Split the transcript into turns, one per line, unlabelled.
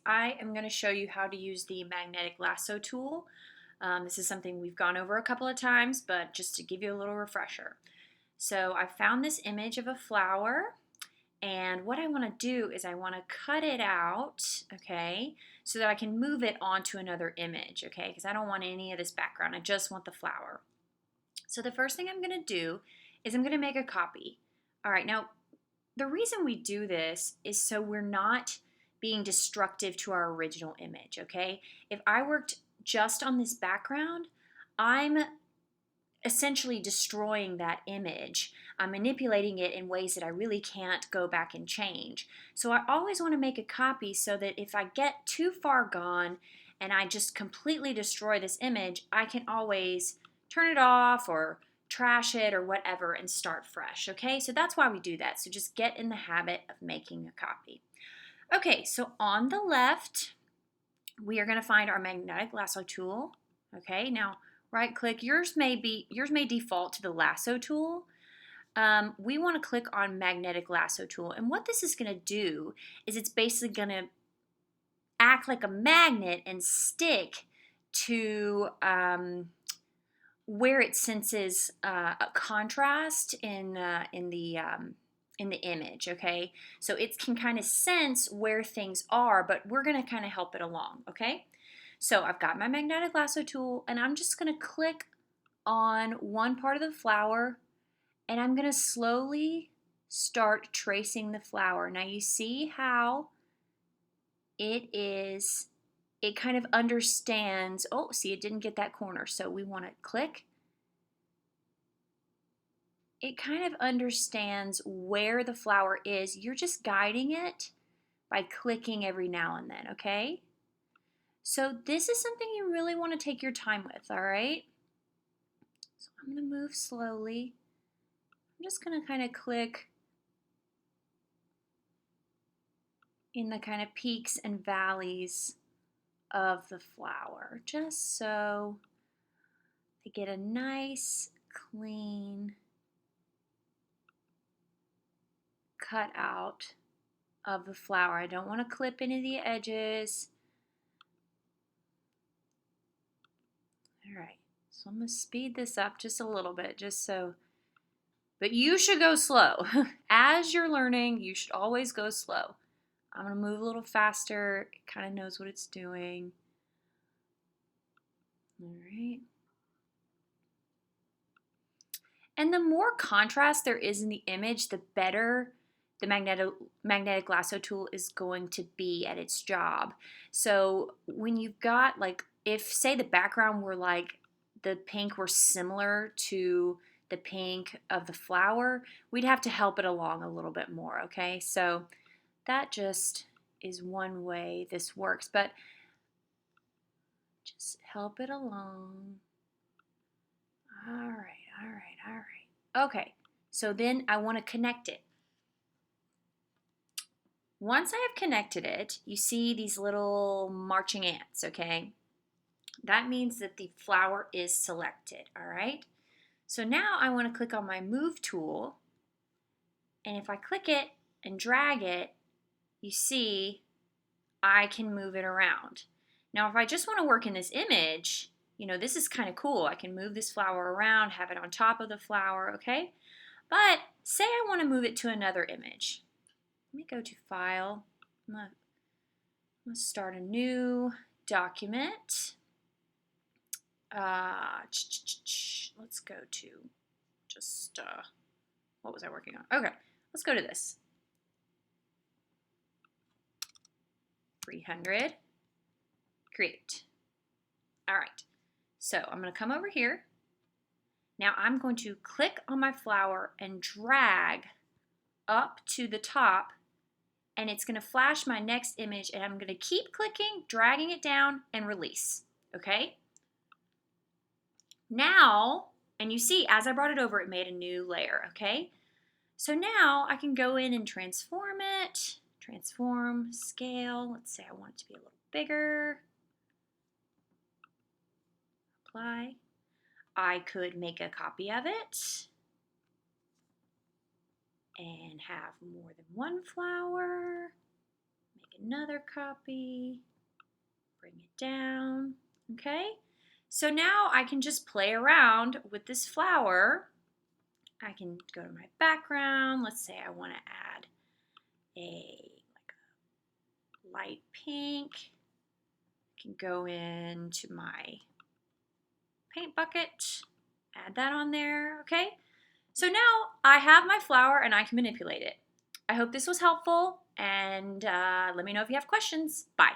I am going to show you how to use the magnetic lasso tool. This is something we've gone over a couple of times, but just to give you a little refresher. So I found this image of a flower, and what I want to do is I want to cut it out, okay, so that I can move it onto another image, okay, because I don't want any of this background. I just want the flower. So the first thing I'm going to do is I'm going to make a copy. All right, now the reason we do this is so we're not being destructive to our original image, okay? If I worked just on this background, I'm essentially destroying that image. I'm manipulating it in ways that I really can't go back and change. So I always want to make a copy so that if I get too far gone and I just completely destroy this image, I can always turn it off or trash it or whatever and start fresh, okay? So that's why we do that. So just get in the habit of making a copy. Okay, so on the left, we are going to find our magnetic lasso tool. Okay, now right click. Yours may default to the lasso tool. We want to click on magnetic lasso tool, and what this is going to do is it's basically going to act like a magnet and stick to where it senses a contrast in the image, okay? So it can kind of sense where things are, but we're going to kind of help it along, okay? So I've got my magnetic lasso tool, and I'm just going to click on one part of the flower, and I'm going to slowly start tracing the flower. Now you see how it kind of understands, oh, see, it didn't get that corner, so we want to click. It kind of understands where the flower is. You're just guiding it by clicking every now and then, okay? So this is something you really want to take your time with, all right? So I'm going to move slowly. I'm just going to kind of click in the kind of peaks and valleys of the flower, just so I get a nice, clean cut out of the flower. I don't want to clip any of the edges. All right, so I'm going to speed this up just a little bit, but you should go slow. As you're learning, you should always go slow. I'm going to move a little faster. It kind of knows what it's doing. All right. And the more contrast there is in the image, the better the magnetic lasso tool is going to be at its job. So when you've got, like, if say the background were like the pink were similar to the pink of the flower, we'd have to help it along a little bit more, okay? So that just is one way this works, but just help it along. All right, all right, all right. Okay, so then I want to connect it. Once I have connected it, you see these little marching ants, okay? That means that the flower is selected, all right? So now I want to click on my move tool, and if I click it and drag it, you see I can move it around. Now if I just want to work in this image, you know, this is kind of cool. I can move this flower around, have it on top of the flower, okay? But say I want to move it to another image. Let me go to File. I'm going to start a new document. Let's go to just, what was I working on? Okay, let's go to this. 300. Create. All right, so I'm going to come over here. Now I'm going to click on my flower and drag up to the top, and it's going to flash my next image, and I'm going to keep clicking, dragging it down, and release, okay? Now, and you see, as I brought it over, it made a new layer, okay? So now I can go in and transform it, transform, scale. Let's say I want it to be a little bigger. Apply. I could make a copy of it and have more than one flower. Make another copy, bring it down, okay? So now I can just play around with this flower. I can go to my background. Let's say I want to add a light pink. I can go into my paint bucket, add that on there, okay? So now I have my flower and I can manipulate it. I hope this was helpful, and let me know if you have questions. Bye.